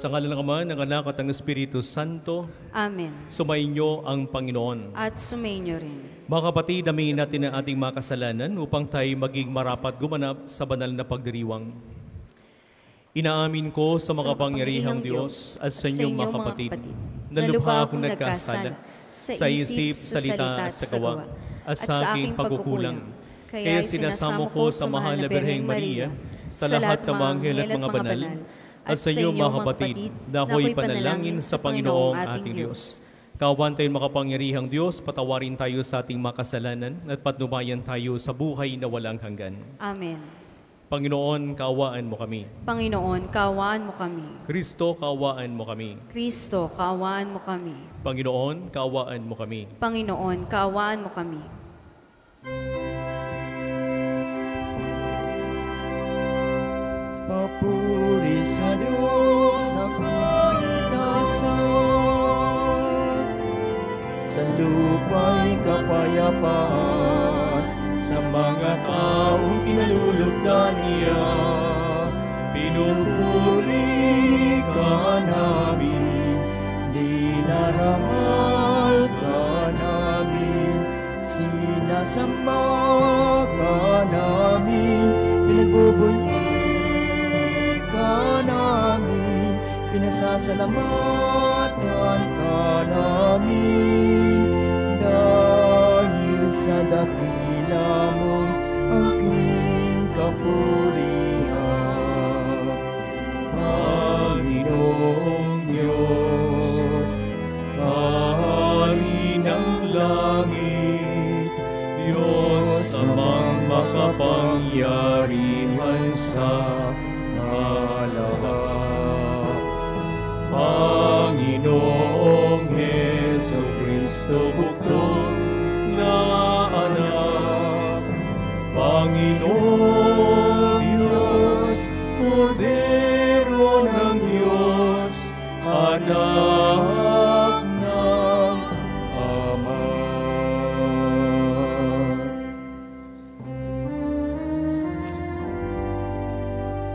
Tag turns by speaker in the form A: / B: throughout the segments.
A: Sa ngalan ng Ama, ng Anak at ng Espiritu Santo,
B: Amen.
A: sumainyo ang Panginoon.
B: At sumainyo rin.
A: Mga kapatid, aminin natin ang ating mga kasalanan upang tayo maging marapat gumanap sa banal na pagdiriwang. Inaamin ko sa makapangyarihang Diyos at sa inyong mga kapatid, na lubha akong nagkasala sa isip, salita at sa gawa, at sa aking pagkukulang. Kaya sinasamo ko sa mahal na Birheng Maria, sa lahat ng mga anghel at mga banal, at sa inyong mga kapatid, na ako'y panalangin sa Panginoong ating Diyos. Kawan tayong makapangyarihang Diyos, patawarin tayo sa ating mga kasalanan at patnubayan tayo sa buhay na walang hanggan.
B: Amen.
A: Panginoon, kaawaan mo kami.
B: Panginoon, kaawaan mo kami.
A: Kristo, kaawaan mo kami.
B: Kristo, kaawaan mo kami.
A: Panginoon, kaawaan mo kami.
B: Panginoon, kaawaan mo kami.
C: Papuri sa Diyos sa kaitasan, sa lupa'y kapayapaan, sa mga taong pinalulugdan niya. Pinupuri ka namin, dinarangal ka namin, sinasamba ka namin, pinagbubuli ka namin, pinasasalamatan ka namin, dahil sa dakila mong angking kapurihan. Panginoong Diyos, Hari ng langit, Diyos amang makapangyarihan sa lahat. Panginoong Jesucristo, bugtong na anak, Panginoong Diyos, Kordero ng Diyos, anak ng Ama.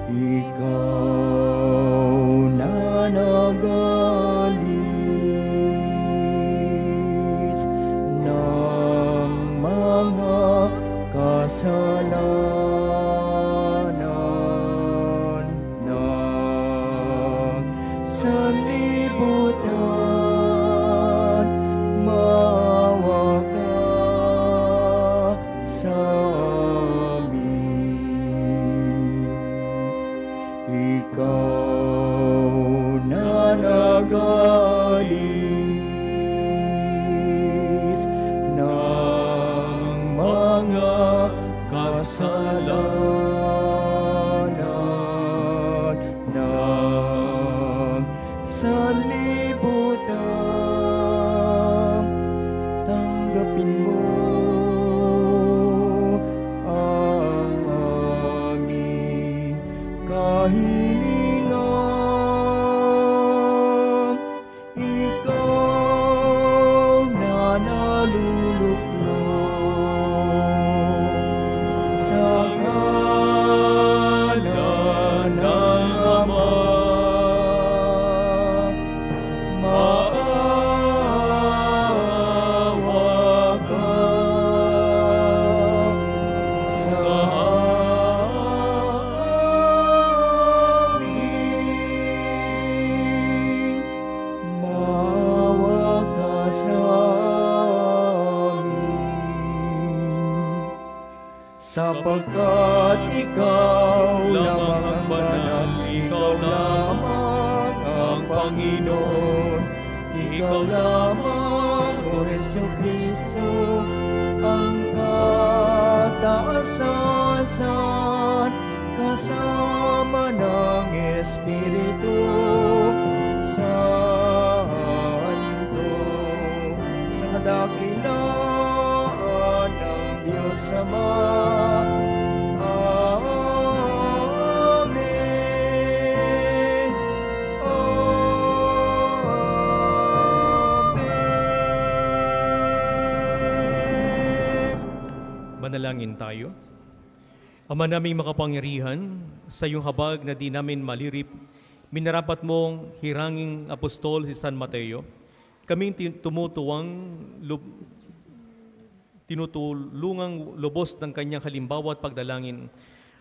C: Ikaw na nagalis ng mga kasalanan ng sanlibutan, maawa ka sa ikaw na nagalis ng mga kasalanan ng sanlibutan, tanggapin mo ang aming kahilingan. Ikaw na naluluklok sa ngalan ng Ama, maawa ka sa amin, maawa ka sa amin, sapagkat ikaw lamang ang banal, ikaw lamang ang Panginoon, ikaw lamang, O Jesucristo, ang kataasan, kasama ng Espiritu Santo, sa kadakilaan ng Diyos Ama. Amen. Amen.
A: Manalangin tayo. Ama naming makapangyarihan, sa iyong habag na di namin malirip, minarapat mong hiranging apostol si San Mateo, kaming tinutulungang lubos ng kanyang halimbawa at pagdalangin,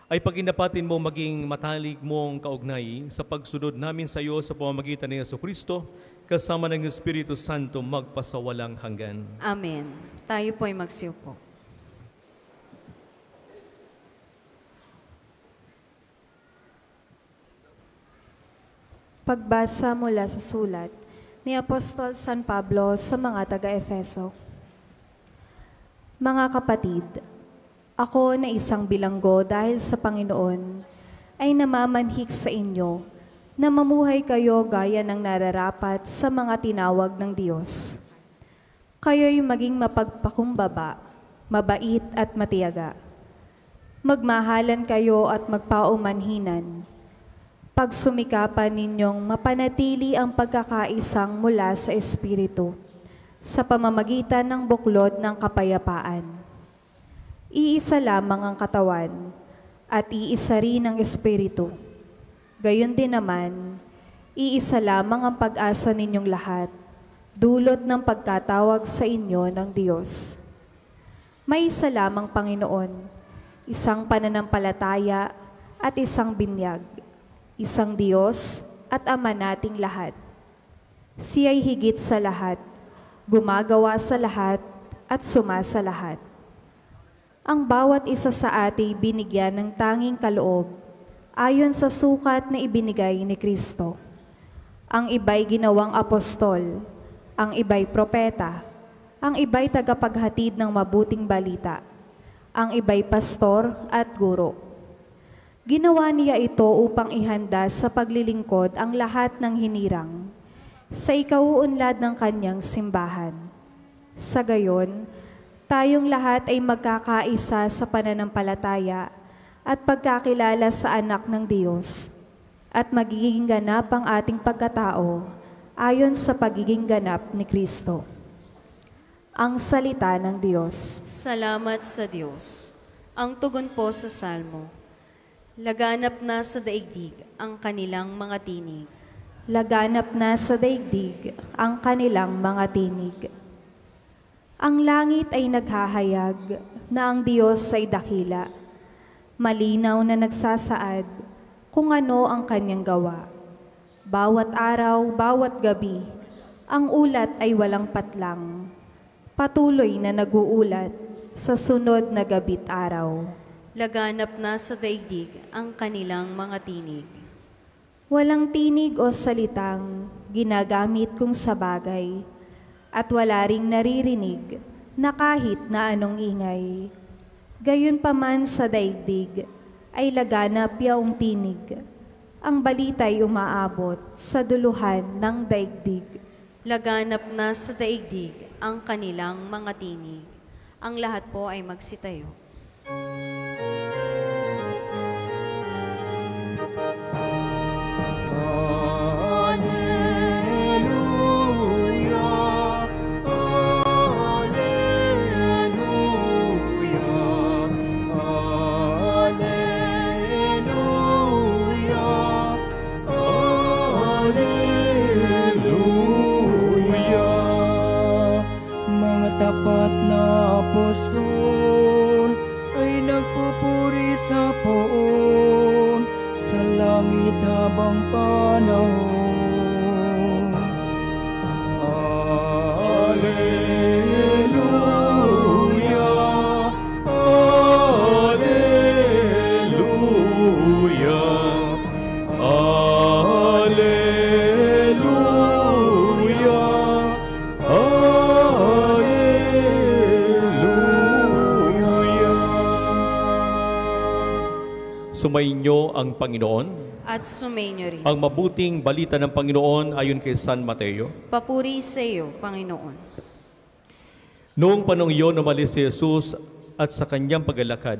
A: ay paginapatin mo maging matalig mong kaugnay sa pagsunod namin sa iyo sa pamamagitan ni Jesucristo, kasama ng Espiritu Santo magpasawalang hanggan.
B: Amen. Tayo po'y magsiupo.
D: Pagbasa mula sa sulat ni Apostol San Pablo sa mga taga-Efeso. Mga kapatid, ako na isang bilanggo dahil sa Panginoon ay namamanhik sa inyo na mamuhay kayo gaya ng nararapat sa mga tinawag ng Diyos. Kayo'y maging mapagpakumbaba, mabait at matiyaga. Magmahalan kayo at magpaumanhinan. Pagsumikapan ninyong mapanatili ang pagkakaisang mula sa Espiritu sa pamamagitan ng buklod ng kapayapaan. Iisa lamang ang katawan at iisa rin ang Espiritu. Gayon din naman, iisa lamang ang pag-asa ninyong lahat, dulot ng pagkatawag sa inyo ng Diyos. May isa lamang Panginoon, isang pananampalataya at isang binyag, isang Diyos at Ama nating lahat. Siya'y higit sa lahat, gumagawa sa lahat at sumasa lahat. Ang bawat isa sa atin binigyan ng tanging kaloob ayon sa sukat na ibinigay ni Kristo. Ang iba'y ginawang apostol, ang iba'y propeta, ang iba'y tagapaghatid ng mabuting balita, ang iba'y pastor at guro. Ginawa niya ito upang ihanda sa paglilingkod ang lahat ng hinirang sa ikauunlad ng kanyang simbahan. Sa gayon, tayong lahat ay magkakaisa sa pananampalataya at pagkakilala sa anak ng Diyos at magiging ganap ang ating pagkatao ayon sa pagiging ganap ni Kristo. Ang salita ng Diyos.
B: Salamat sa Diyos. Ang tugon po sa Salmo. Laganap na sa daigdig ang kanilang mga tinig.
D: Laganap na sa daigdig ang kanilang mga tinig. Ang langit ay naghahayag na ang Diyos ay dakila. Malinaw na nagsasaad kung ano ang kanyang gawa. Bawat araw, bawat gabi, ang ulat ay walang patlang. Patuloy na nag-uulat sa sunod na gabi't araw.
B: Laganap na sa daigdig ang kanilang mga tinig.
D: Walang tinig o salitang ginagamit kung sa bagay, at wala ring naririnig na kahit na anong ingay. Gayunpaman sa daigdig ay laganap yaong tinig. Ang balita'y umaabot sa duluhan ng daigdig.
B: Laganap na sa daigdig ang kanilang mga tinig. Ang lahat po ay magsitayo.
E: Tapat na apostol ay nagpupuri sa poon sa langit habang panahon. Alleluia, Alleluia,
A: Sumainyo ang Panginoon.
B: At sumainyo rin.
A: Ang mabuting balita ng Panginoon ayon kay San Mateo.
B: Papuri sa iyo, Panginoon.
A: Noong panong iyon, umalis si Jesus at sa kanyang paglalakad,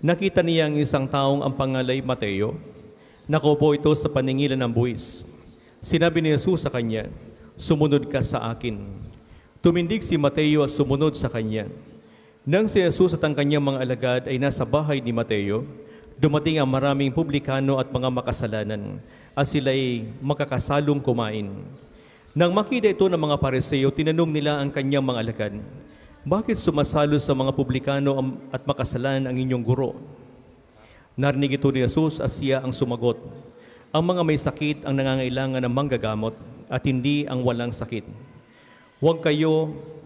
A: nakita niya ang isang taong ang pangalay Mateo. Nakaupo ito sa paningilan ng buwis. Sinabi ni Jesus sa kanya, "Sumunod ka sa akin." Tumindig si Mateo at sumunod sa kanya. Nang si Jesus at ang kanyang mga alagad ay nasa bahay ni Mateo, Dumating ang maraming publikano at mga makasalanan at sila'y makakasalong kumain. Nang makita ito ng mga Pariseo, tinanong nila ang kanyang mga alagad, bakit sumasalo sa mga publikano at makasalanan ang inyong guro? Narinig ito ni Jesus at siya ang sumagot, ang mga may sakit ang nangangailangan ng manggagamot at hindi ang walang sakit.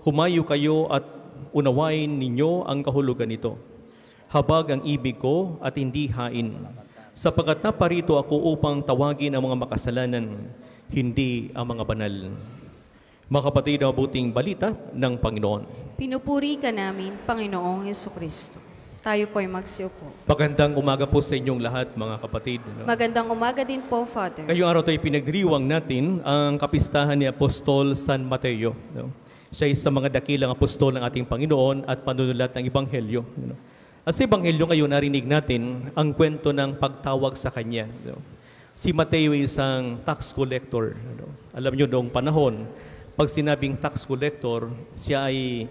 A: Humayo kayo at unawain ninyo ang kahulugan nito. Habag ang ibig ko at hindi hain, sapagkat naparito ako upang tawagin ang mga makasalanan, hindi ang mga banal. Mga kapatid, ang mabuting balita ng Panginoon.
B: Pinupuri ka namin, Panginoong Hesukristo. Tayo po'y magsiupo.
A: Magandang umaga po sa inyong lahat, mga kapatid.
B: Magandang umaga din po, Father.
A: Ngayong araw tayo pinagdiriwang natin ang kapistahan ni Apostol San Mateo. Siya ay sa mga dakilang apostol ng ating Panginoon at panunulat ng Ebanghelyo. At sa Ebanghelyo ngayon, narinig natin ang kwento ng pagtawag sa kanya. Si Mateo ay isang tax collector. Alam nyo, noong panahon, pag sinabing tax collector,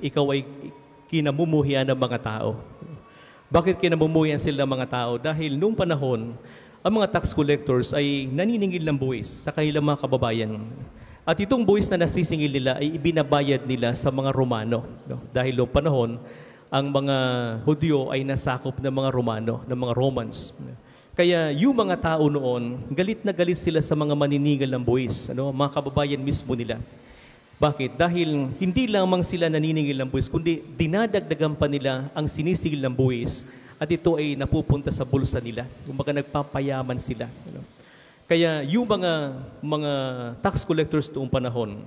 A: ikaw ay kinamumuhian ng mga tao. Bakit kinamumuhian sila ng mga tao? Dahil noong panahon, ang mga tax collectors ay naniningil ng buwis sa kanilang mga kababayan. At itong buwis na nasisingil nila ay ibinabayad nila sa mga Romano. Dahil noong panahon, ang mga Hudyo ay nasakop ng mga Romano, ng mga Romans. Kaya yung mga tao noon, galit na galit sila sa mga maniningil ng buwis, mga kababayan mismo nila. Bakit? Dahil hindi lamang sila naniningil ng buwis, kundi dinadagdagan pa nila ang sinisingil ng buwis at ito ay napupunta sa bulsa nila. Kumbaga nagpapayaman sila. Kaya yung mga tax collectors noong panahon,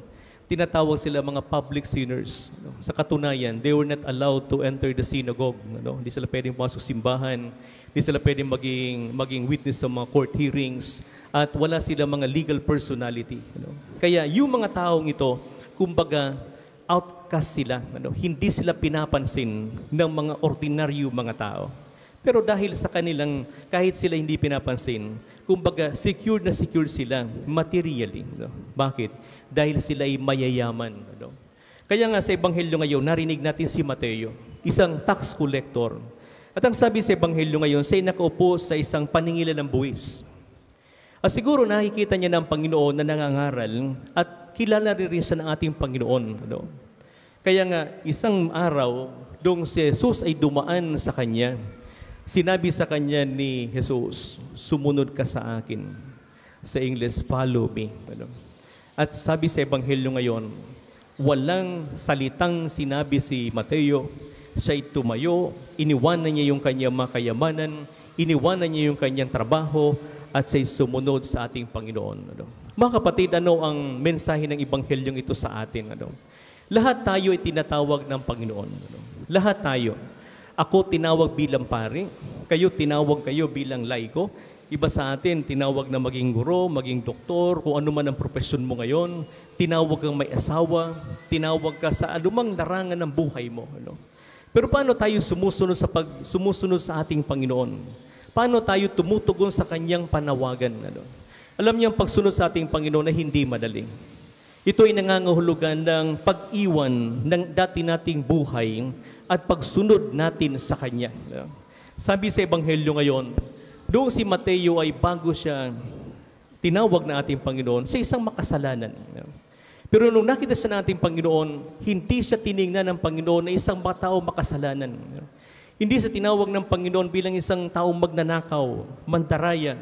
A: tinatawag sila mga public sinners. Sa katunayan, they were not allowed to enter the synagogue. Hindi sila pwedeng pumasok simbahan, hindi sila pwedeng maging witness sa mga court hearings, at wala sila mga legal personality. Kaya yung mga taong ito, kumbaga, outcast sila. Hindi sila pinapansin ng mga ordinaryo mga tao. Pero dahil sa kanilang, kahit sila hindi pinapansin, kumbaga, secure na secure sila materially. Bakit? Dahil sila ay mayayaman. Kaya nga sa Ebanghelyo ngayon, narinig natin si Mateo, isang tax collector. At ang sabi sa Ebanghelyo ngayon, siya ay nakaupo sa isang paningilan ng buwis. At siguro nakikita niya ng Panginoon na nangangaral at kilala rin siya ng ating Panginoon. Kaya nga, isang araw, doong si Jesus ay dumaan sa kanya, sinabi sa kanya ni Jesus, sumunod ka sa akin. Sa English, follow me. At sabi sa Ebanghelyo ngayon, walang salitang sinabi si Mateo, siya'y tumayo, iniwanan niya yung kanyang makayamanan, iniwanan niya yung kanyang trabaho, at siya'y sumunod sa ating Panginoon. Mga kapatid, ano ang mensahe ng Ebanghelyong ito sa atin? Lahat tayo ay tinatawag ng Panginoon. Lahat tayo. Ako tinawag bilang pari, tinawag kayo bilang laiko. Iba sa atin, tinawag na maging guro, maging doktor, kung ano man ang profesyon mo ngayon, tinawag kang may asawa, tinawag ka sa anumang larangan ng buhay mo. Pero paano tayo sumusunod sa ating Panginoon? Paano tayo tumutugon sa kanyang panawagan? Alam niyo, ang pagsunod sa ating Panginoon ay hindi madaling. Ito ay nangangahulugan ng pag-iwan ng dati nating buhay at pagsunod natin sa Kanya. Sabi sa Ebanghelyo ngayon, doong si Mateo ay bago siya tinawag na ating Panginoon, siya isang makasalanan. Pero nung nakita siya ng ating Panginoon, hindi siya tiningnan ng Panginoon na isang tao makasalanan. Hindi siya tinawag ng Panginoon bilang isang taong magnanakaw, mandaraya,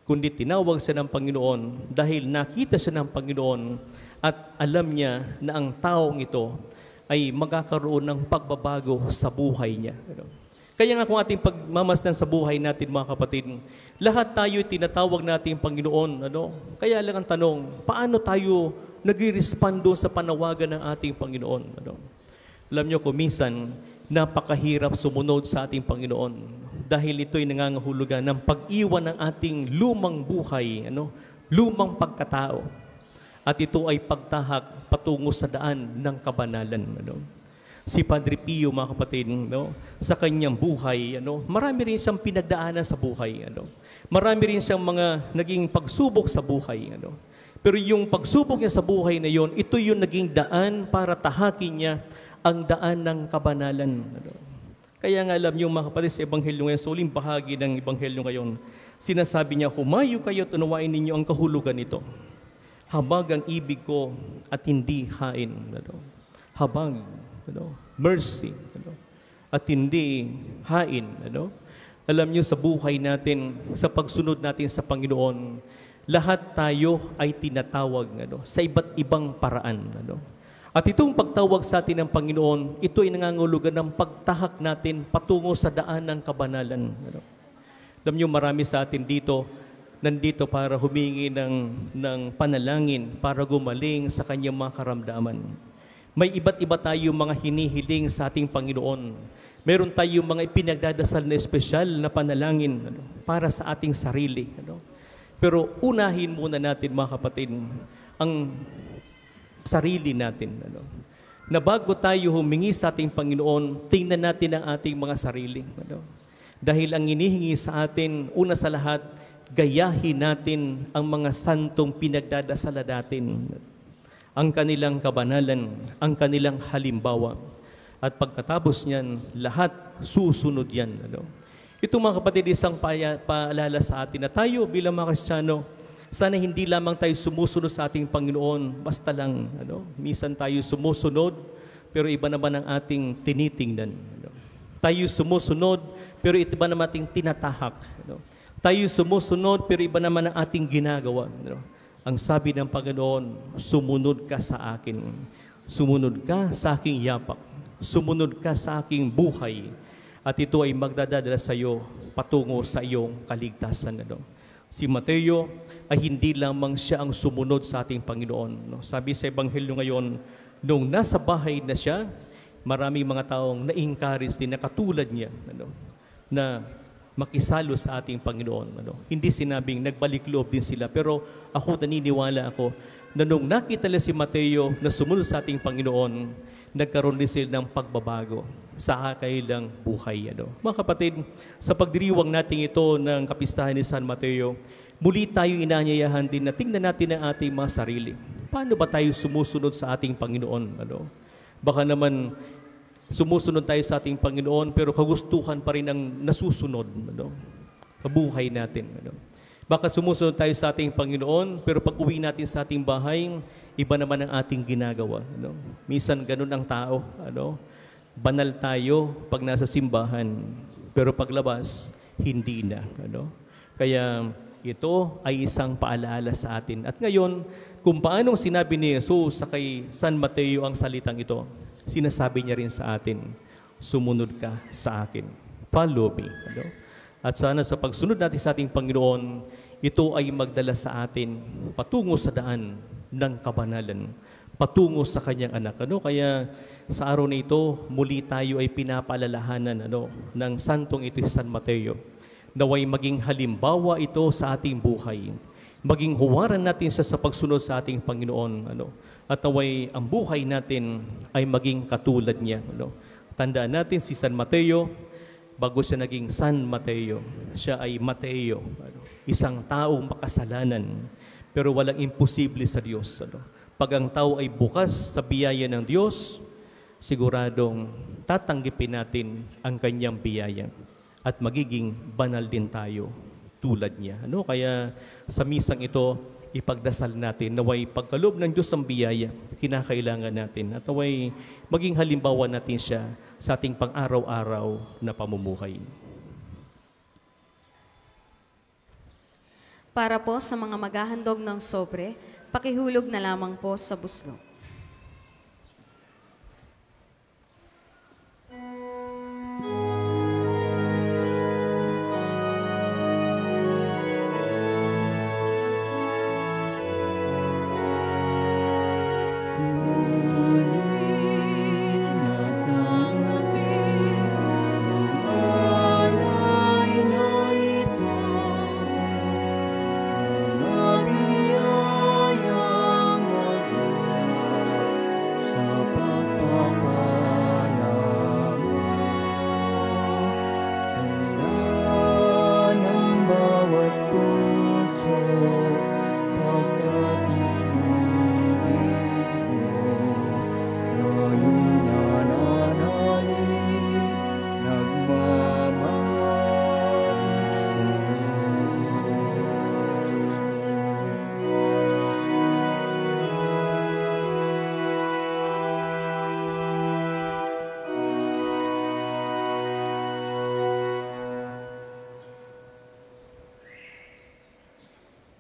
A: kundi tinawag siya ng Panginoon dahil nakita siya ng Panginoon at alam niya na ang taong ito ay magkakaroon ng pagbabago sa buhay niya. Kaya nga kung ating pagmamasdan sa buhay natin, mga kapatid, lahat tayo tinatawag natin Panginoon. Kaya lang ang tanong, paano tayo nag-respond doon sa panawagan ng ating Panginoon? Alam niyo kung minsan, napakahirap sumunod sa ating Panginoon dahil ito'y nangangahulugan ng pag-iwan ng ating lumang buhay, lumang pagkatao. At ito ay pagtahak patungo sa daan ng kabanalan. Si Padre Pio, mga kapatid, sa kanyang buhay, marami rin siyang pinagdaanan sa buhay. Marami rin siyang mga naging pagsubok sa buhay. Pero yung pagsubok niya sa buhay na yon, ito yung naging daan para tahakin niya ang daan ng kabanalan. Kaya nga alam niyo mga kapatid, sa Ebanghelyo ngayon, sa uling bahagi ng Ebanghelyo ngayon, sinasabi niya, humayo kayo at unawain ninyo ang kahulugan nito. Habag ang ibig ko at hindi hain. Habag, mercy, at hindi hain. Alam niyo, sa buhay natin, sa pagsunod natin sa Panginoon, lahat tayo ay tinatawag sa iba't ibang paraan. At itong pagtawag sa atin ng Panginoon, ito ay nangangulugan ng pagtahak natin patungo sa daan ng kabanalan. Alam niyo, marami sa atin dito, nandito para humingi ng panalangin, para gumaling sa kanyang mga karamdaman. May iba't iba tayong mga hinihiling sa ating Panginoon. Meron tayong mga ipinagdadasal na espesyal na panalangin para sa ating sarili. Pero unahin muna natin, mga kapatid, ang sarili natin. Na bago tayo humingi sa ating Panginoon, tingnan natin ang ating mga sarili. Dahil ang inihingi sa atin, una sa lahat, gayahin natin ang mga santong pinagdadasala natin. Ang kanilang kabanalan, ang kanilang halimbawa. At pagkatapos niyan, lahat susunod yan. Ito mga kapatid, isang paalala sa atin na tayo bilang mga Kristiyano, sana hindi lamang tayo sumusunod sa ating Panginoon, basta lang. Minsan tayo sumusunod, pero iba naman ang ating tinitingnan. Tayo sumusunod, pero iba naman ating tinatahak. Tayo sumusunod, pero iba naman ang ating ginagawa. Ang sabi ng Panginoon, sumunod ka sa akin. Sumunod ka sa aking yapak. Sumunod ka sa aking buhay. At ito ay magdadala sa iyo patungo sa iyong kaligtasan. Si Mateo ay hindi lamang siya ang sumunod sa ating Panginoon. Sabi sa Ebanghelyo ngayon, nung nasa bahay na siya, maraming mga taong na-encourage din na katulad niya na makisalo sa ating Panginoon. Hindi sinabing nagbalik loob din sila, pero ako naniniwala ako na nung nakita nila si Mateo na sumunod sa ating Panginoon, nagkaroon din sila ng pagbabago sa kanilang buhay. Mga kapatid, sa pagdiriwang natin ito ng kapistahan ni San Mateo, muli tayo inaanyayahan din na tingnan natin ang ating mga sarili. Paano ba tayo sumusunod sa ating Panginoon? Baka naman sumusunod tayo sa ating Panginoon pero kagustuhan pa rin ang nasusunod. Kabuhay natin. Bakit sumusunod tayo sa ating Panginoon pero pag uwi natin sa ating bahay, iba naman ang ating ginagawa. Minsan ganun ang tao. Banal tayo pag nasa simbahan, pero paglabas, hindi na. Kaya ito ay isang paalala sa atin. At ngayon, kung paanong sinabi ni Jesus sa kay San Mateo ang salitang ito, sinasabi niya rin sa atin, sumunod ka sa akin. Follow me. At sana sa pagsunod natin sa ating Panginoon, ito ay magdala sa atin patungo sa daan ng kabanalan, patungo sa kanyang anak. Kaya sa araw na ito, muli tayo ay pinapaalalahanan ng santong ito si San Mateo. Naway maging halimbawa ito sa ating buhay. Maging huwaran natin siya sa pagsunod sa ating Panginoon. At naway ang buhay natin ay maging katulad niya. Tandaan natin si San Mateo, bago siya naging San Mateo, siya ay Mateo. Isang taong makasalanan, pero walang imposible sa Diyos. Pag ang tao ay bukas sa biyaya ng Diyos, siguradong tatanggipin natin ang kanyang biyaya at magiging banal din tayo tulad niya. Kaya sa misang ito, ipagdasal natin naway pagkaloob ng Diyos ang biyaya, kinakailangan natin. At naway maging halimbawa natin siya sa ating pang-araw-araw na pamumuhay.
B: Para po sa mga maghahandog ng sobre, pakihulog na lamang po sa buslo.
C: Nabiyayang nagmula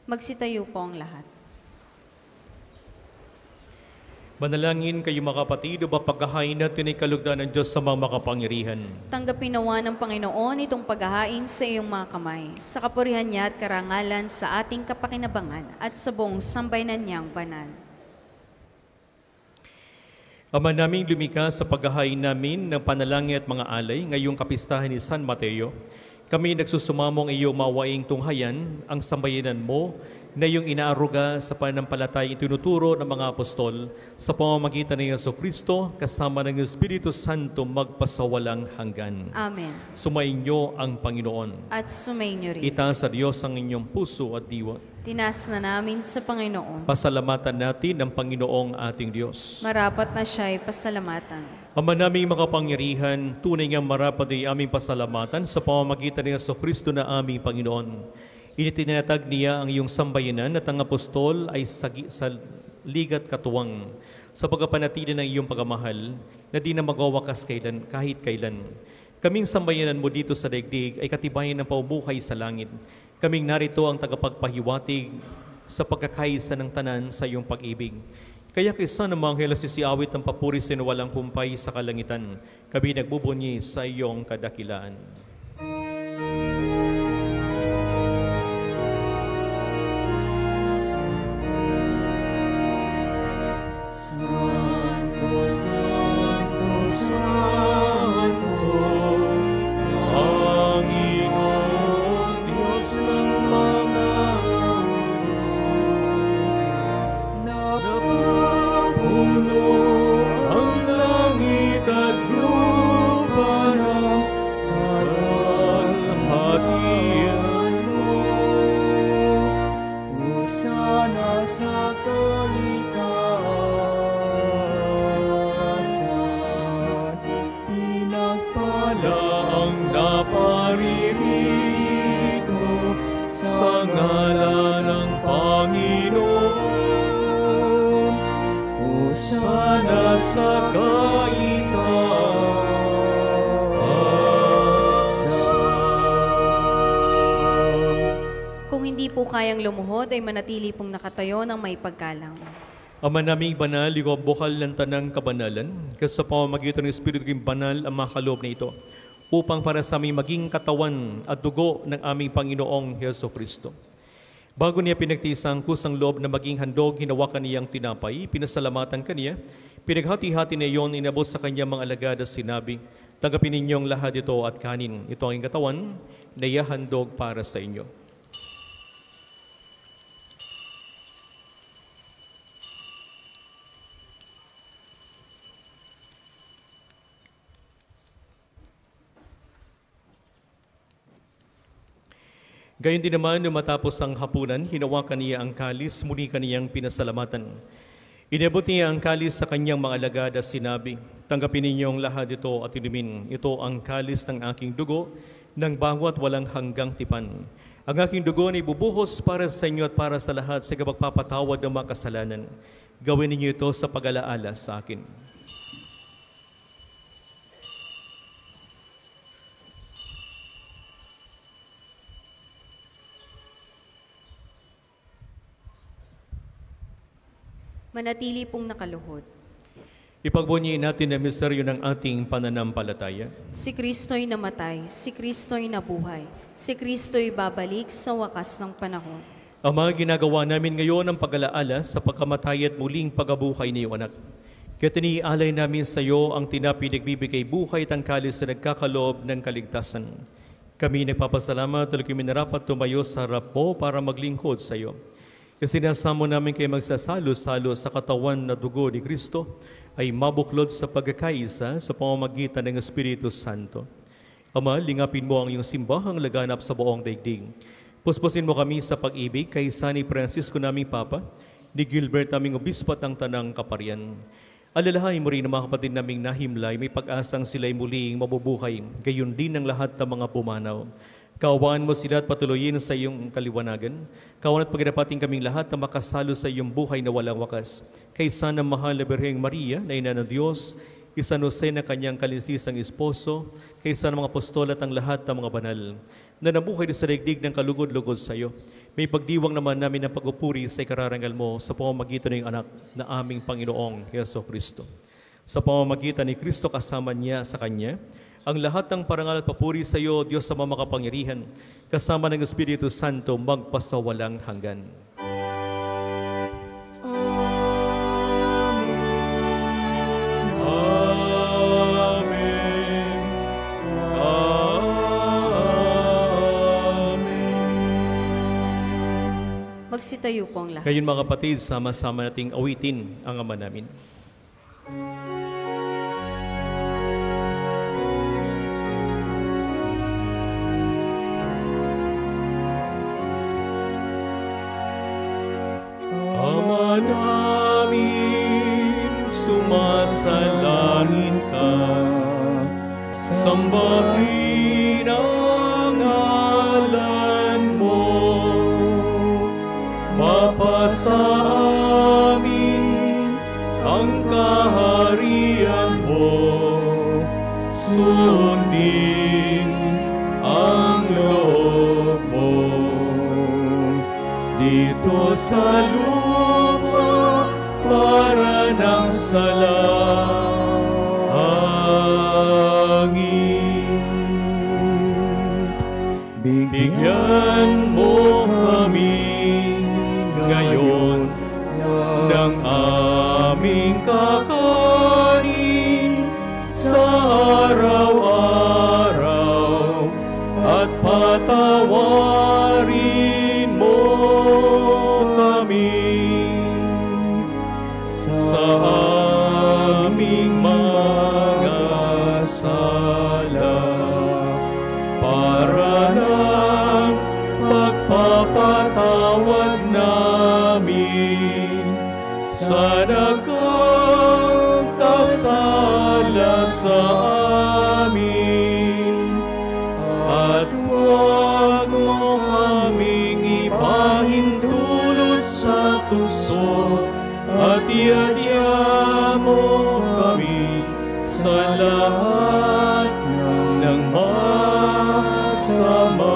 B: Magsitayo po ang lahat.
A: Manalangin kayo mga kapatid, upang paghahain natin ay kalugdan ng Diyos sa mga makapangyarihan.
B: Tanggapin nawa ng Panginoon itong paghahain sa iyong mga kamay, sa kapurihan niya at karangalan sa ating kapakinabangan at sa buong sambayanan niyang banal.
A: Ama naming lumikha, sa paghahain namin ng panalangin at mga alay ngayong kapistahan ni San Mateo, kami nagsusumamong iyong mawaing tunghayan ang sambayanan mo na iyong inaaruga sa pananampalatayang tinuturo ng mga apostol sa pamamagitan ng Jesucristo kasama ng Espiritu Santo magpasawalang hanggan.
B: Amen.
A: Sumainyo ang Panginoon.
B: At sumainyo rin.
A: Itaas sa Diyos ang inyong puso at diwa.
B: Tinas na namin sa Panginoon.
A: Pasalamatan natin ang Panginoong ating Diyos.
B: Marapat na siya'y pasalamatan.
A: Ama naming makapangyarihan, tunay nga marapat ay aming pasalamatan sa pamamagitan ng Jesucristo na aming Panginoon. Initinatag niya ang iyong sambayanan at ang apostol ay sa ligat katuwang sa pagkapanatili ng iyong pagmamahal na di na magawakas kahit kailan. Kaming sambayanan mo dito sa daigdig ay katibayan ng paubuhay sa langit. Kaming narito ang tagapagpahiwatig sa pagkakaisa ng tanan sa iyong pag-ibig. Kaya kaysa namang helasisiawit ang papuri sa walang humpay sa kalangitan, kami nagbubunyi sa iyong kadakilaan.
C: Santo, Santo, Santo, Panginoong Diyos ng mga napupuno ang langit at lupa ng karangalan mo. Hosana sa kaitaasan, pinagpala ang naparirito sa ngalan ng Panginoon. Hosana sa kaitaasan.
B: Kung hindi po kayang lumuhod, ay manatili pong nakatayo ng may paggalang.
A: Ama naming banal, ikaw bukal ng tanang kabanalan, kasi sa pamamagitan ng Espiritu kong banal ang makaloob na ito, upang para sa aming maging katawan at dugo ng aming Panginoong Jesucristo. Bago niya pinagtiis ang kusang loob na maging handog, hinawakan niyang tinapay, pinasalamatan kaniya, pinaghati-hati na iyon, inabot sa kanyang mga alagad at sinabi, tanggapin ninyong lahat ito at kanin. Ito ang katawan na ihahandog para sa inyo. Gayon din naman, nung matapos ang hapunan, hinawakan niya ang kalis, muli kaniyang pinasalamatan. Inabot niya ang kalis sa kanyang mga alagad at sinabi, tanggapin ninyong lahat ito at inumin. Ito ang kalis ng aking dugo, ng bawat walang hanggang tipan. Ang aking dugo ay bubuhos para sa inyo at para sa lahat sa kapagpapatawad ng mga kasalanan. Gawin ninyo ito sa pag-alaala sa akin.
B: Manatili pong nakaluhod.
A: Ipagbunyiin natin ang misteryo ng ating pananampalataya.
B: Si Kristo'y namatay, si Kristo'y nabuhay, si Kristo'y babalik sa wakas ng panahon.
A: Ama, ginagawa namin ngayon ang pag-alaala sa pagkamatay at muling pagabuhay ni iyong anak. Kaya tinialay namin sa iyo ang tinapi nagbibigay buhay at ang kalis na nagkakaloob ng kaligtasan. Kami nagpapasalamat at kami narapat tumayo sa harap mo para maglingkod sa iyo. Isinasamo namin kayo magsasalo-salo sa katawan na dugo ni Kristo ay mabuklod sa pagkakaisa sa pamamagitan ng Espiritu Santo. Ama, lingapin mo ang iyong simbahang laganap sa buong daigdig. Puspusin mo kami sa pag-ibig kay San Francisco naming Papa, ni Gilbert naming Obispo at ang Tanang Kaparian. Alalahain mo rin ang mga kapatid naming nahimlay, may pag-asang sila'y muling mabubuhay, gayon din ang lahat ng mga pumanaw. Kaawaan mo sila at patuloyin sa iyong kaliwanagan. Kaawaan at pagdapating kaming lahat na makasalo sa iyong buhay na walang wakas. Kaysa ng mahal na Birheng Maria, na ina ng Diyos, San Jose na kanyang kalisisang esposo, kaysa ng mga apostol at ang lahat ng mga banal, na nabuhay sa daigdig ng kalugod-lugod sa iyo. May pagdiwang naman namin ng pagpupuri sa ikararangal mo sa pamamagitan ng anak na aming Panginoong Heso Kristo. Sa pamamagitan ni Kristo kasama niya sa Kanya, ang lahat ng parangal at papuri sa iyo, Diyos sa makapangyarihan, kasama ng Espiritu Santo, magpasawalang hanggan.
B: Magsitayo po ang lahat.
A: Ngayon mga kapatid, sama-sama nating awitin ang Ama namin. Ama namin, sumasalangit ka, sambahin ang ngalan mo, mapasa amin ang kaharian mo, sundin ang loob mo dito sa lupa para ng salangit. Bigyan mo kami ngayon ng aming kakanin sa araw-araw at patawarin mo kami sa aming mga sala para ng pagpapatawad namin sa nagkakasala sa amin, at huwag mo kaming ipahintulot sa tukso, at iadya mo kami sa lahat ng masama.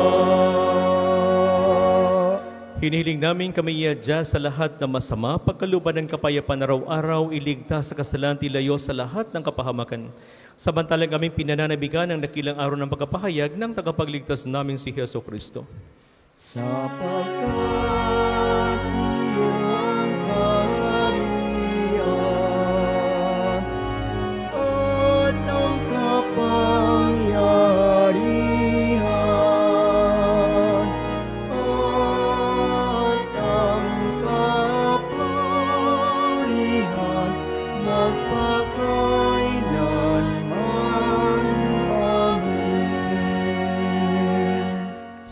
A: Hinihiling namin kami iadya sa lahat ng masama, pagkaluban ng kapayapaan araw-araw, iligtas sa kasalanan, tilayo sa lahat ng kapahamakan. Samantalang aming pinananabigan ang dakilang araw ng pagkapahayag ng tagapagligtas namin si Heso Kristo.
E: Sapagkat iyong kaharian at ang kapangyarihan at ang kapurihan magpakailanman. Amen.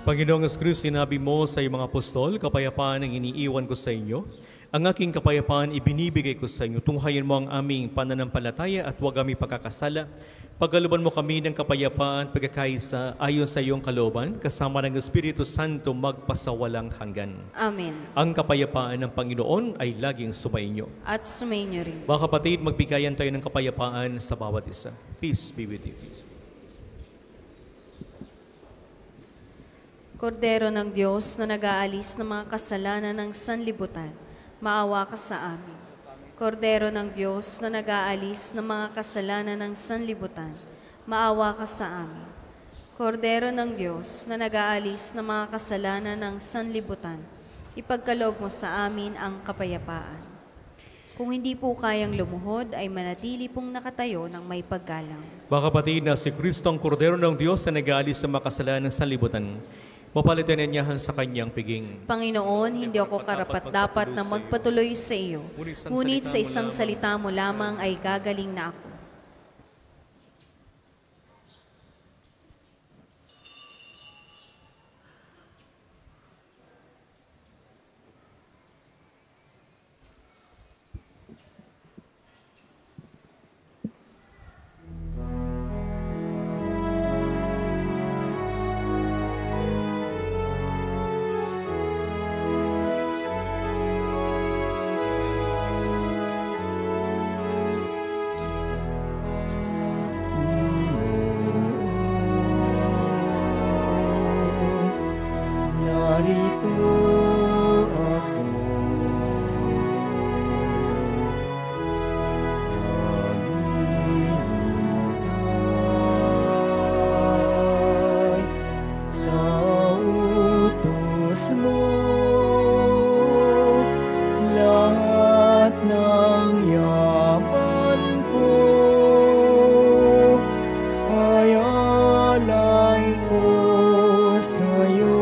A: Panginoong Kristo, sinabi mo sa iyong mga apostol, kapayapaan ang iniiwan ko sa inyo. Ang aking kapayapaan ibinibigay ko sa inyo. Tunghayan mo ang aming pananampalataya at huwag aming pagkakasala. Pagkaluban mo kami ng kapayapaan, pagkakaisa, ayon sa iyong kalooban, kasama ng Espiritu Santo magpasawalang hanggan.
B: Amen.
A: Ang kapayapaan ng Panginoon ay laging sumainyo.
B: At sumainyo rin.
A: Mga kapatid, magbigayan tayo ng kapayapaan sa bawat isa. Peace be with you.
B: Kordero ng Diyos na nag-aalis ng mga kasalanan ng sanlibutan, maawa ka sa amin. Kordero ng Diyos na nag-aalis ng mga kasalanan ng sanlibutan, maawa ka sa amin. Kordero ng Diyos na nag-aalis ng mga kasalanan ng sanlibutan, ipagkaloob mo sa amin ang kapayapaan. Kung hindi po kayang lumuhod, ay manatili pong nakatayo ng may paggalang.
A: Mga kapatid, na si Kristo ang Kordero ng Diyos na nag-aalis ng mga kasalanan ng sanlibutan, mapalitan niya sa kanyang piging.
B: Panginoon, hindi ako karapat-dapat na magpatuloy sa iyo, ngunit sa isang salita mo lamang ay gagaling na ako.
E: Narito utos mo, lahat ng yaman ko ay alay ko sa'yo.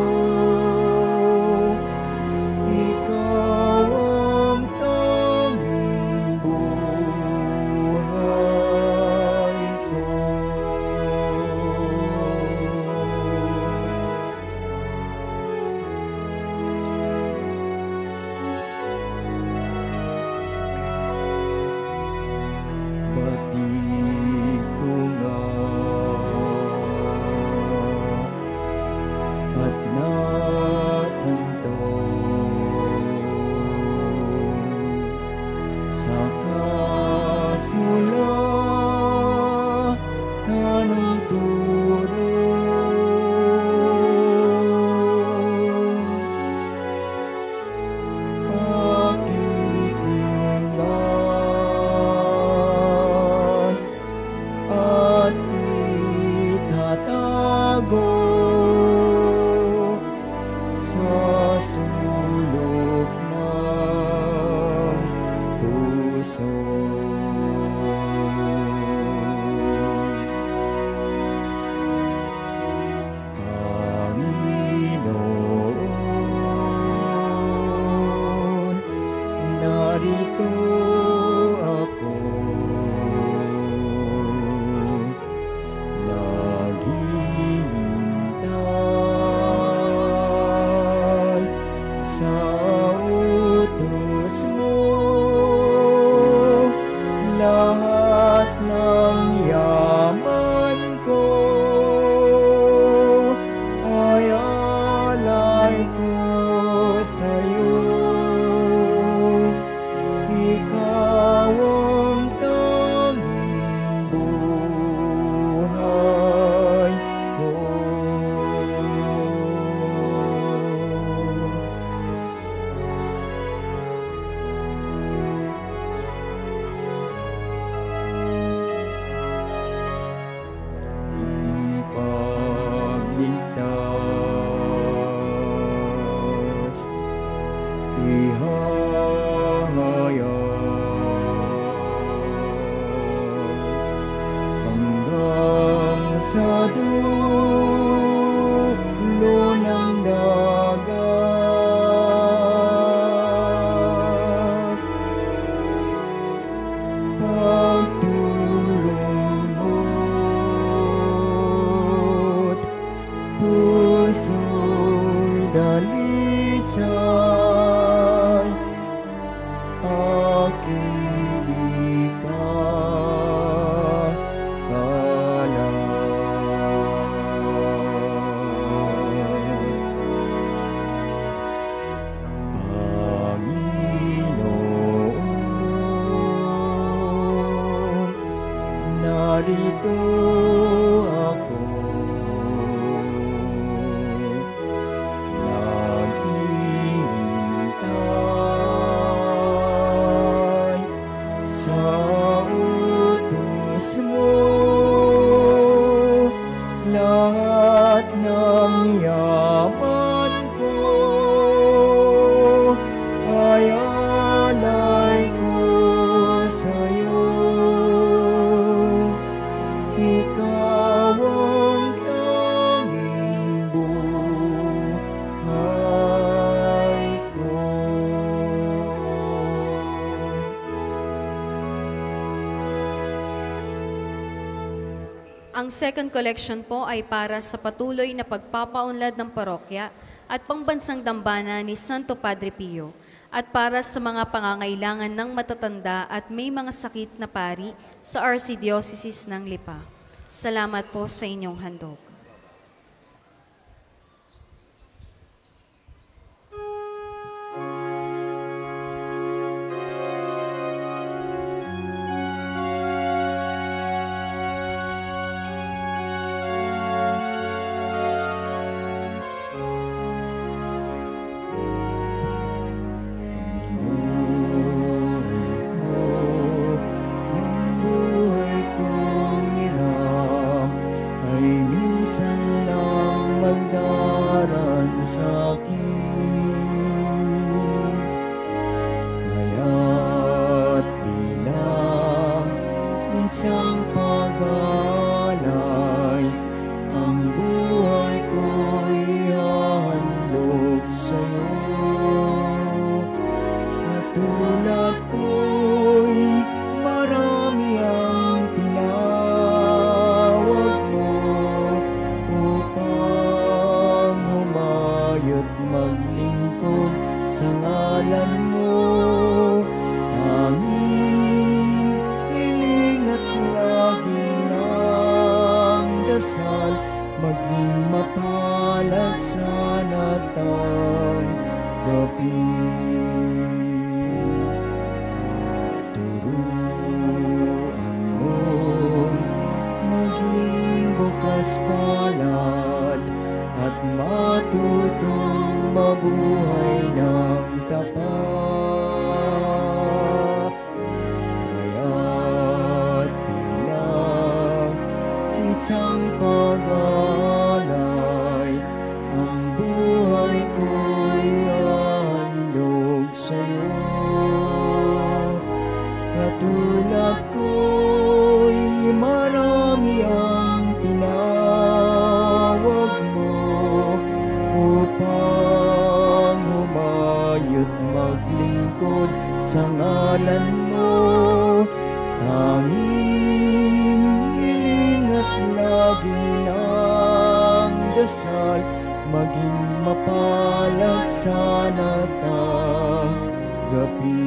E: Ikaw ang tanging buhay ko. Batid ko nga at natanto sa kasulatan ng turo. Pakikinggan at itatago sa sulok ng puso. Panginoon, narito ako, naghihintay sa utos mo. Lahat ng yaman ko ay alay ko sa'yo. Ikaw ang tanging buhay ko. Ang pagligtas ihahayag hanggang sa dulo ng dagat. Pagtulong mo't puso'y dalisay, aking Panginoon, narito ako, naghihintay sa utos mo. Lahat ng yaman ko ay alay ko sa'yo. Ikaw ang tanging buhay ko.
B: Ang second collection po ay para sa patuloy na pagpapaunlad ng parokya at pangbansang dambana ni Santo Padre Pio at para sa mga pangangailangan ng matatanda at may mga sakit na pari sa Archdiocese ng Lipa. Salamat po sa inyong handog.
E: Ang buhay kong hirap ay minsan sa'kin. Kaya't bilang isang pag-alay, ang buhay ko'y handog sa'yo. Katulad ko'y marami ang tinawag mo upang humayo't maglingkod sa ngalan mo. Tanging hiling at lagi ng dasal, maging mapalad sa natang gabi. Turuan mo maging bukas palad at matutong mabuhay ng tapat. Kaya't bilang isang pag-alay, ang buhay ko'y handog sa'yo. Katulad ko'y marami ang tinawag mo upang humayo't maglingkod sa ngalan mo. Tanging hiling at lagi ng dasal, maging mapalad sa natang gabi.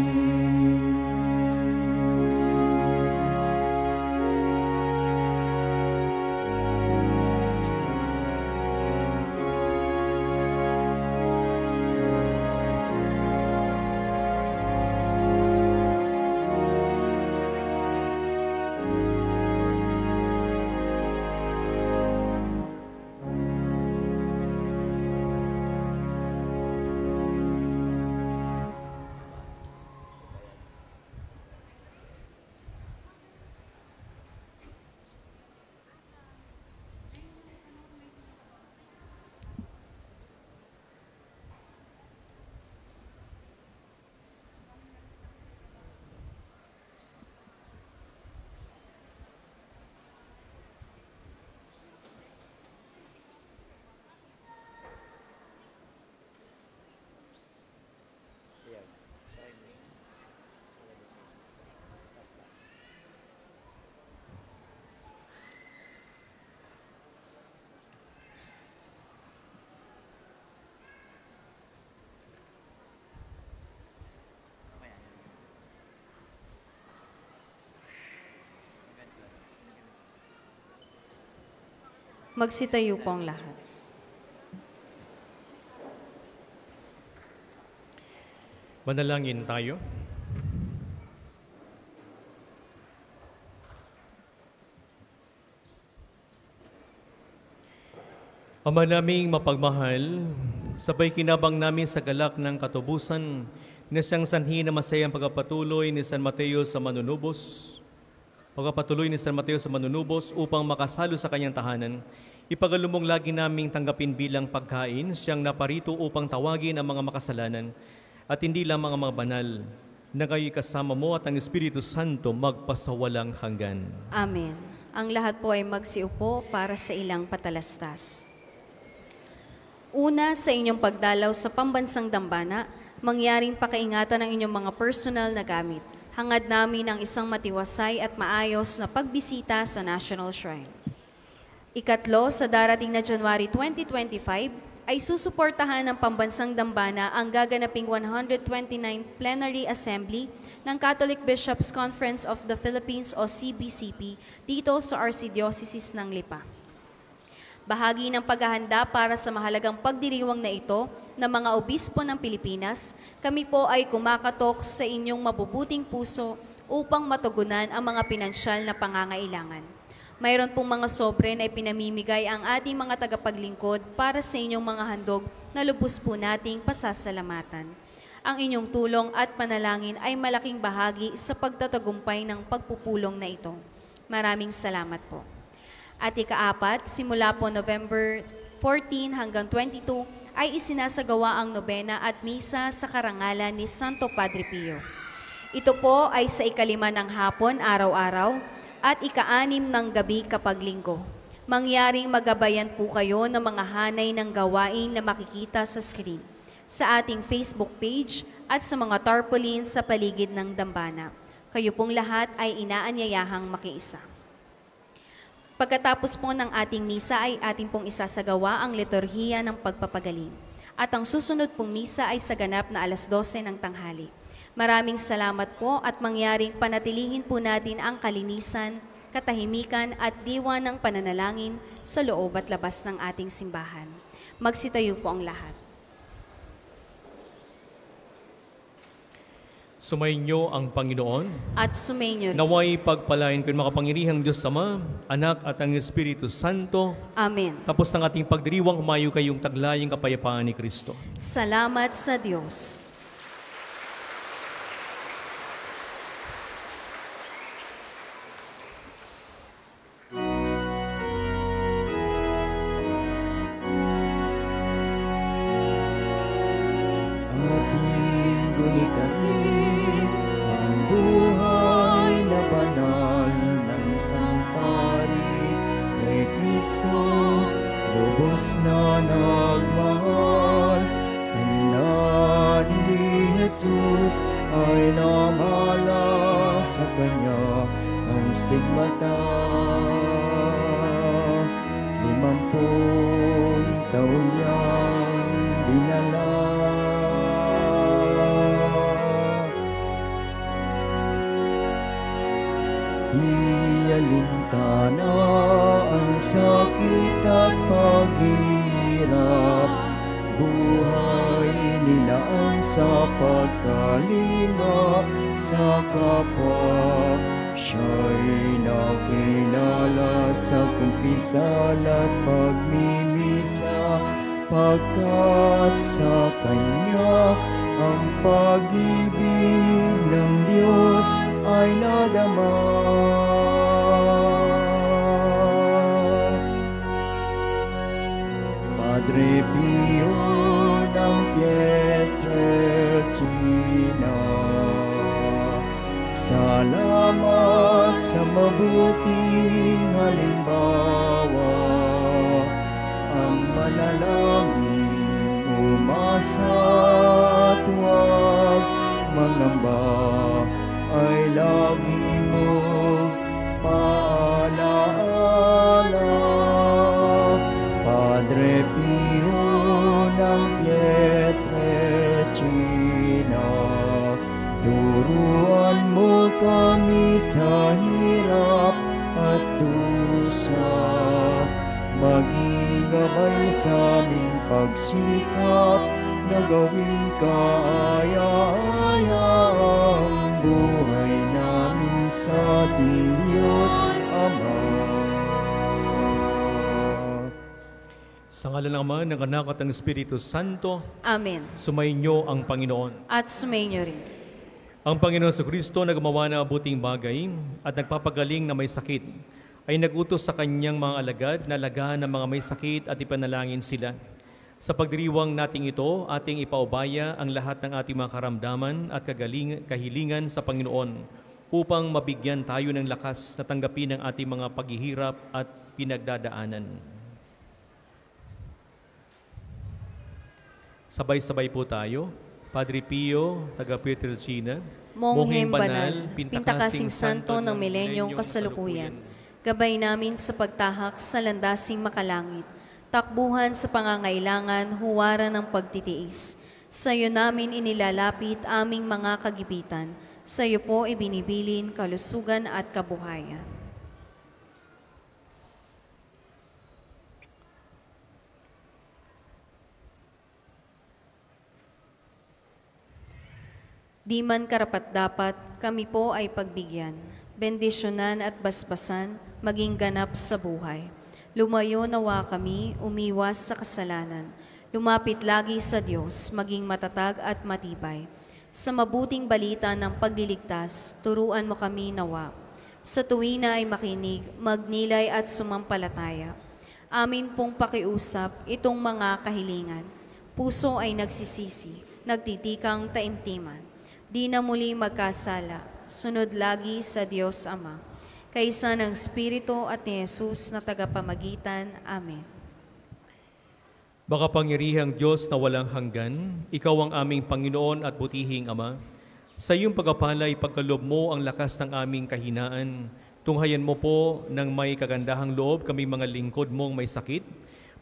B: Magsitayo po ang lahat.
A: Manalangin tayo. Ama naming mapagmahal, sabay kinabang namin sa galak ng katubusan na siyang sanhi na masayang pagpapatuloy ni San Mateo sa Manunubos, upang makasalo sa kanyang tahanan. Ipagalumong lagi naming tanggapin bilang pagkain, siyang naparito upang tawagin ang mga makasalanan at hindi lamang ang mga banal, na kayo'y kasama mo at ang Espiritu Santo magpasawalang hanggan.
B: Amen. Ang lahat po ay magsiupo para sa ilang patalastas. Una, sa inyong pagdalaw sa pambansang dambana, mangyaring pakaingatan ang inyong mga personal na gamit. Hangad namin ang isang matiwasay at maayos na pagbisita sa National Shrine. Ikatlo, sa darating na January 2025, ay susuportahan ng Pambansang Dambana ang gaganaping 129th Plenary Assembly ng Catholic Bishops' Conference of the Philippines o CBCP dito sa Archdiocese ng Lipa. Bahagi ng paghahanda para sa mahalagang pagdiriwang na ito ng mga obispo ng Pilipinas, kami po ay kumakatok sa inyong mabubuting puso upang matugunan ang mga pinansyal na pangangailangan. Mayroon pong mga sobre na ipinamimigay ang ating mga tagapaglingkod para sa inyong mga handog na lubos po nating pasasalamatan. Ang inyong tulong at panalangin ay malaking bahagi sa pagtatagumpay ng pagpupulong na ito. Maraming salamat po. At ikaapat, simula po November 14 hanggang 22, ay isinasagawa ang nobena at misa sa karangalan ni Santo Padre Pio. Ito po ay sa 5 ng hapon araw-araw at 6 ng gabi kapag linggo. Mangyaring magabayan po kayo ng mga hanay ng gawain na makikita sa screen, sa ating Facebook page at sa mga tarpaulin sa paligid ng dambana. Kayo pong lahat ay inaanyayahang makiisa. Pagkatapos po ng ating misa ay ating pong isasagawa ang liturhiya ng pagpapagaling. At ang susunod pong misa ay sa ganap na 12:00 ng tanghali. Maraming salamat po at mangyaring panatilihin po natin ang kalinisan, katahimikan at diwa ng pananalangin sa loob at labas ng ating simbahan. Magsitayo po ang lahat.
A: Sumainyo ang Panginoon.
B: At sumainyo rin.
A: Naway pagpalain ko yung makapangyarihang Diyos Ama, Anak at ang Espiritu Santo.
B: Amen.
A: Tapos ng ating pagdiriwang, humayo kayong taglayang kapayapaan ni Kristo.
B: Salamat sa Diyos.
E: Ating gunitain ang buhay na banal ng sampari kay Kristo, lubos na nagmahal. Tanda ni Jesus ay namala sa Kanya ang stigmata. 50 taon niyang dinala. Di alintana ang sakit at paghihirap, buhay nilaan sa pagkalinga sa kapwa. Siya'y nakilala sa kumpisal at pagmimisa, pagkat sa Kanya ang pag-ibig ng Diyos ay nadama. Padre Pio ng Pietrelcina, salamat sa mabuting halimbawa. Ang manalangin, umasa at huwag mangamba ay lagi mong paalaala. Padre Pio ng Pietrelcina, turuan mo kami sa hirap at dusa, maging gabay sa aming pagsikap na gawing kaaya-aya ang buhay namin sa ating Diyos Ama.
A: Sa ngalan ng Ama, ng Anak at ng Espiritu Santo,
B: Amen.
A: sumainyo ang Panginoon.
B: At sumainyo rin.
A: Ang Panginoon sa Kristo na gumawa ng mabuting bagay at nagpapagaling na may sakit, ay nagutos sa kanyang mga alagad na alagaan ng mga may sakit at ipanalangin sila. Sa pagdiriwang nating ito, ating ipaubaya ang lahat ng ating mga karamdaman at kahilingan sa Panginoon upang mabigyan tayo ng lakas na tanggapin ang ating mga paghihirap at pinagdadaanan. Sabay-sabay po tayo. Padre Pio, taga Pietrelcina,
B: Mongheng Banal, Pintakasing Santo ng Milenyong Kasalukuyan, gabay namin sa pagtahak sa landasing makalangit, takbuhan sa pangangailangan, huwaran ng pagtitiis. Sa iyo namin inilalapit aming mga kagipitan, sa iyo po ibinibilin kalusugan at kabuhayan. Di man karapat-dapat, kami po ay pagbigyan, bendisyonan at basbasan, maging ganap sa buhay. Lumayo nawa kami, umiwas sa kasalanan. Lumapit lagi sa Diyos, maging matatag at matibay. Sa mabuting balita ng pagliligtas, turuan mo kami nawa. Sa tuwina ay makinig, magnilay at sumampalataya. Amin pong pakiusap itong mga kahilingan. puso ay nagsisisi, nagtitikang taimtiman. Di na muli magkasala, sunod lagi sa Diyos Ama, kaysa ng Espiritu at ni Jesus na tagapamagitan. Amen.
A: Makapangyarihang Diyos na walang hanggan, Ikaw ang aming Panginoon at butihing Ama. Sa iyong pagpapalay, pagkaloob mo ang lakas ng aming kahinaan. Tunghayan mo po ng may kagandahang loob kami mga lingkod mong may sakit.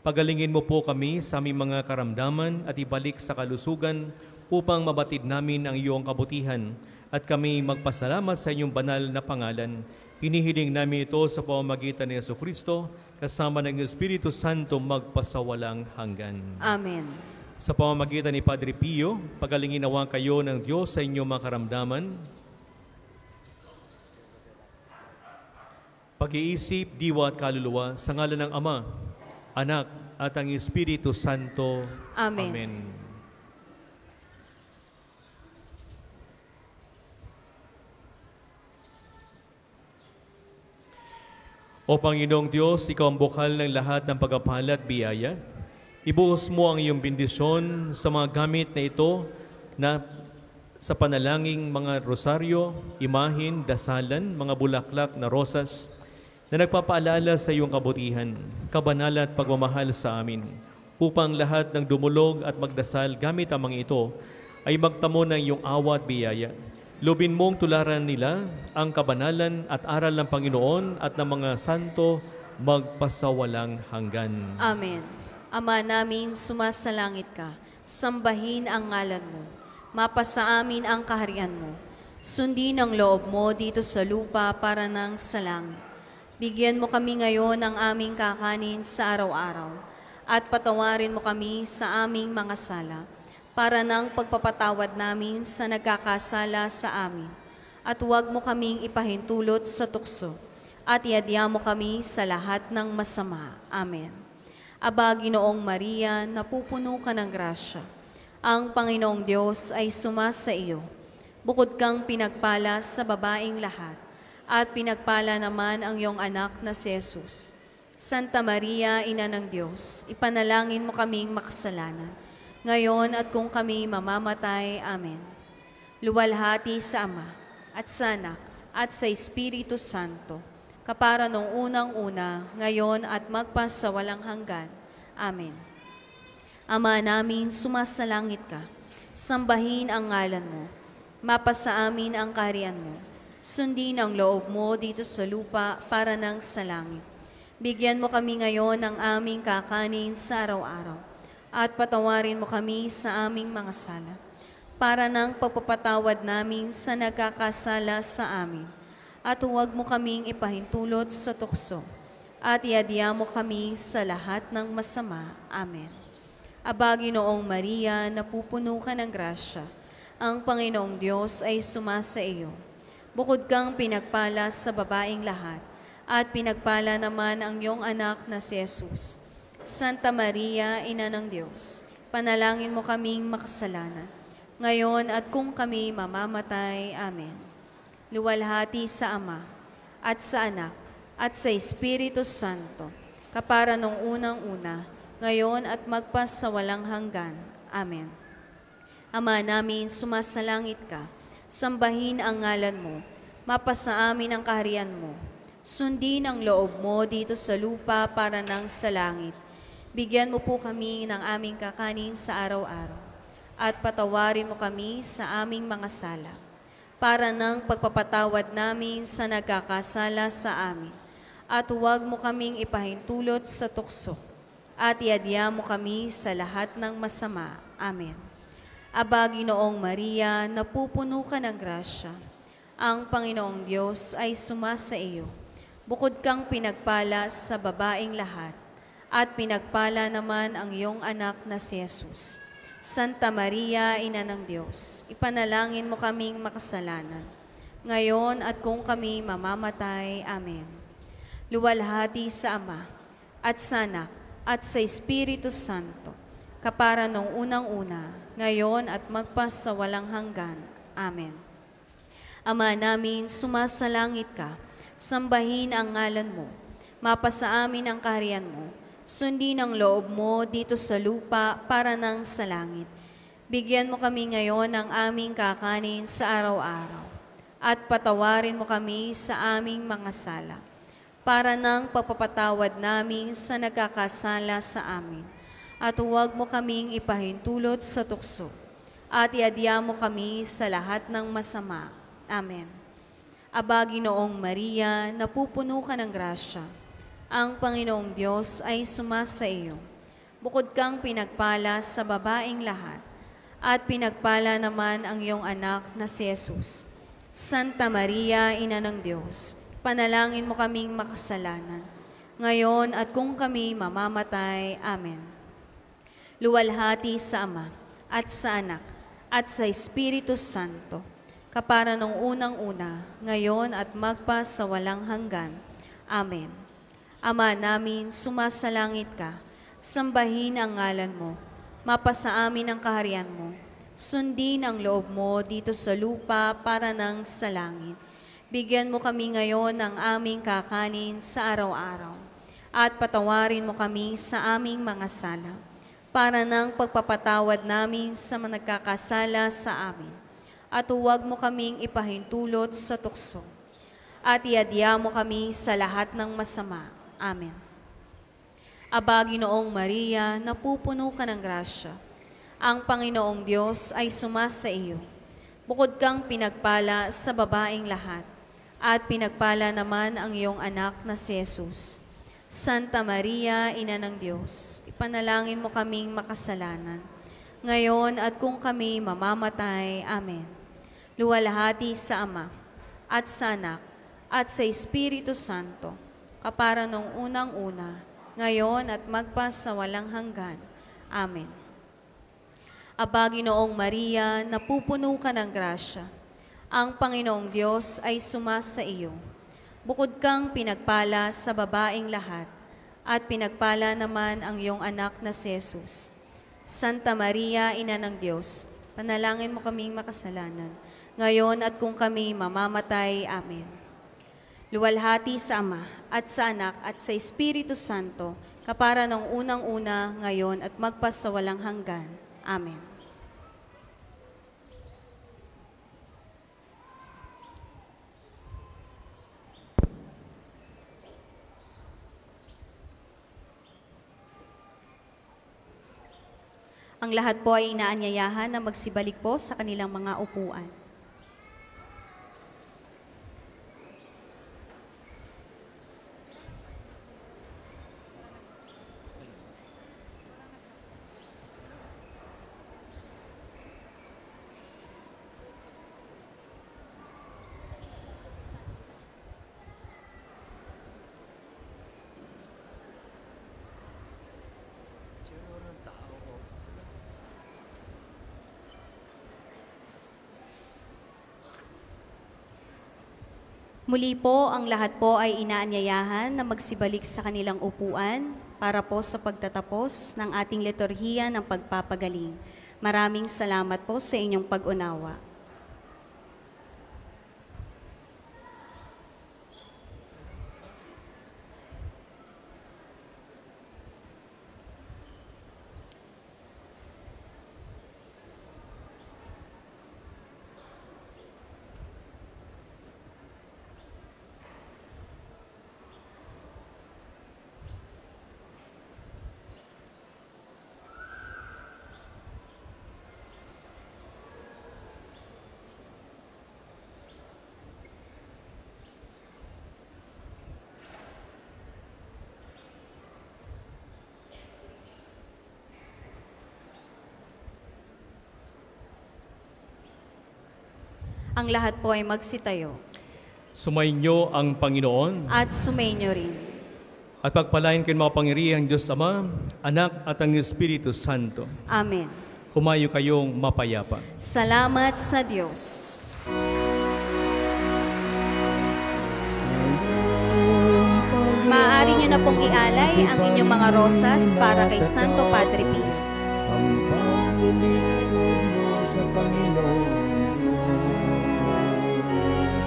A: Pagalingin mo po kami sa aming mga karamdaman at ibalik sa kalusugan upang mabatid namin ang iyong kabutihan at kami magpasalamat sa inyong banal na pangalan. Hinihiling namin ito sa pamamagitan ni Jesucristo kasama ng Espiritu Santo magpasawalang hanggan.
B: Amen.
A: Sa pamamagitan ni Padre Pio, pagalingin nawa kayo ng Diyos sa inyong mga karamdaman. Pag-iisip, diwa at kaluluwa sa ngalan ng Ama, Anak at ang Espiritu Santo.
B: Amen.
A: Amen. O Panginoong Diyos, Ikaw ang bukal ng lahat ng pagpapala at biyaya. Ibuhos mo ang iyong bendisyon sa mga gamit na ito na sa panalangin mga rosaryo, imahin, dasalan, mga bulaklak na rosas na nagpapaalala sa iyong kabutihan, kabanalan at pagmamahal sa amin, upang lahat ng dumulog at magdasal gamit ang mga ito ay magtamo ng iyong awa at biyaya. Lubin mong tularan nila ang kabanalan at aral ng Panginoon at ng mga santo magpasawalang hanggan.
B: Amen. Ama namin, sumasalangit ka, sambahin ang ngalan mo, mapasa amin ang kaharian mo, sundin ang loob mo dito sa lupa para nang sa langit. Bigyan mo kami ngayon ng aming kakanin sa araw-araw, at patawarin mo kami sa aming mga sala, para ng pagpapatawad namin sa nagkakasala sa amin. At huwag mo kaming ipahintulot sa tukso, at iadya mo kami sa lahat ng masama. Amen. Aba, Ginoong Maria, napupuno ka ng grasya. Ang Panginoong Diyos ay sumasa iyo. Bukod kang pinagpala sa babaeng lahat, at pinagpala naman ang iyong anak na si Jesus. Santa Maria, Ina ng Diyos, ipanalangin mo kaming makasalanan, ngayon at kung kami mamamatay. Amen. Luwalhati sa Ama, at sa Anak, at sa Espiritu Santo, kapara nung unang-una, ngayon at magpasawalang hanggan. Amen. Ama namin, sumasalangit ka, sambahin ang ngalan mo, mapasa amin ang kaharian mo, sundin ang loob mo dito sa lupa para nang sa langit. Bigyan mo kami ngayon ng aming kakanin sa araw-araw, at patawarin mo kami sa aming mga sala, para ng pagpapatawad namin sa nagkakasala sa amin. At huwag mo kaming ipahintulot sa tukso, at iadya mo kami sa lahat ng masama. Amen. Aba, Ginoong Maria, napupuno ka ng grasya, ang Panginoong Diyos ay sumasa iyo. Bukod kang pinagpala sa babaeng lahat, at pinagpala naman ang iyong anak na si Jesus. Santa Maria, Ina ng Diyos, panalangin mo kaming makasalanan, ngayon at kung kami mamamatay. Amen. Luwalhati sa Ama, at sa Anak, at sa Espiritu Santo, kapara nung unang-una, ngayon at magpasawalang hanggan. Amen. Ama namin, sumasalangit ka, sambahin ang ngalan mo, mapasa amin ang kaharian mo, sundin ang loob mo dito sa lupa para nang sa langit. Bigyan mo po kami ng aming kakanin sa araw-araw, at patawarin mo kami sa aming mga sala, para ng pagpapatawad namin sa nagkakasala sa amin. At huwag mo kaming ipahintulot sa tukso, at iadya mo kami sa lahat ng masama. Amen. Aba, Ginoong Maria, napupuno ka ng grasya, ang Panginoong Diyos ay sumasa iyo. Bukod kang pinagpala sa babaeng lahat, at pinagpala naman ang iyong anak na si Jesus. Santa Maria, Ina ng Diyos, ipanalangin mo kaming makasalanan, ngayon at kung kami mamamatay. Amen. Luwalhati sa Ama, at sa Anak, at sa Espiritu Santo, kapara nung unang-una, ngayon at magpasawalang hanggan. Amen. Ama namin, sumasalangit ka, sambahin ang ngalan mo, mapasa amin ang kaharian mo, Sundin ang loob mo dito sa lupa para nang sa langit. Bigyan mo kami ngayon ng aming kakanin sa araw-araw. At patawarin mo kami sa aming mga sala, para nang pagpapatawad namin sa nagkakasala sa amin. At huwag mo kaming ipahintulot sa tukso, at iadya mo kami sa lahat ng masama. Amen. Aba, Ginoong Maria, napupuno ka ng grasya. Ang Panginoong Diyos ay sumasa iyo. Bukod kang pinagpala sa babaeng lahat, at pinagpala naman ang iyong anak na si Jesus. Santa Maria, Ina ng Diyos, panalangin mo kaming makasalanan, ngayon at kung kami mamamatay. Amen. Luwalhati sa Ama, at sa Anak, at sa Espiritu Santo, kapara nung unang-una, ngayon at magpa sa walang hanggan. Amen. Ama namin, sumasalangit ka, sambahin ang ngalan mo, mapasa amin ang kaharian mo, sundin ang loob mo dito sa lupa para nang sa langit. Bigyan mo kami ngayon ng aming kakanin sa araw-araw, at patawarin mo kami sa aming mga sala, para nang pagpapatawad namin sa mga nagkakasala sa amin. At huwag mo kaming ipahintulot sa tukso, at iadya mo kami sa lahat ng masama. Amen. Aba, Ginoong Maria, napupuno ka ng grasya. Ang Panginoong Diyos ay sumasa iyo. Bukod kang pinagpala sa babaeng lahat, at pinagpala naman ang iyong anak na si Jesus. Santa Maria, Ina ng Diyos, ipanalangin mo kaming makasalanan, ngayon at kung kami mamamatay. Amen. Luwalhati sa Ama, at sa Anak, at sa Espiritu Santo, kapara nung unang-una, ngayon at magpa sa walang hanggan. Amen. Aba, Ginoong Maria, napupuno ka ng grasya. Ang Panginoong Diyos ay sumasa iyo. Bukod kang pinagpala sa babaeng lahat, at pinagpala naman ang iyong anak na si Jesus. Santa Maria, Ina ng Diyos, panalangin mo kaming makasalanan, ngayon at kung kami mamamatay. Amen. Luwalhati sa Ama, at sa Anak, at sa Espiritu Santo, kapara ng unang-una, ngayon, at magpa sa walang hanggan. Amen. Ang lahat po ay inaanyayahan na magsibalik po sa kanilang mga upuan. Muli po, ang lahat po ay inaanyayahan na magsibalik sa kanilang upuan para po sa pagtatapos ng ating liturhiya ng pagpapagaling. Maraming salamat po sa inyong pag-unawa. Ang lahat po ay magsitayo.
A: Sumainyo ang Panginoon
B: At sumainyo rin.
A: at pagpalain kayo mga pangyarihang Diyos Ama, Anak at ang Espiritu Santo.
B: Amen.
A: Humayo kayong mapayapa.
B: Salamat sa Diyos. Maaari niyo na pong ialay ang inyong mga rosas para kay Santo Padre Pio.
E: Ang paglilingkod mo sa Panginoon Diyos,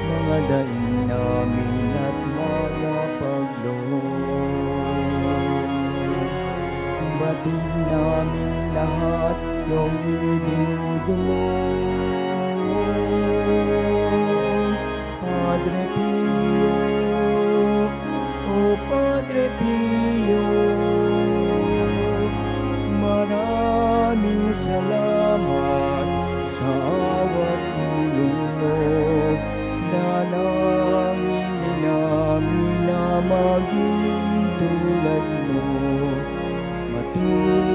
E: mga daing namin at mga pagloob. iyong idinudulog. Padre Pio, O Padre Pio, maraming salamat sa awat tulong mo. Dalangin din namin na maging tulad mo. Matuloy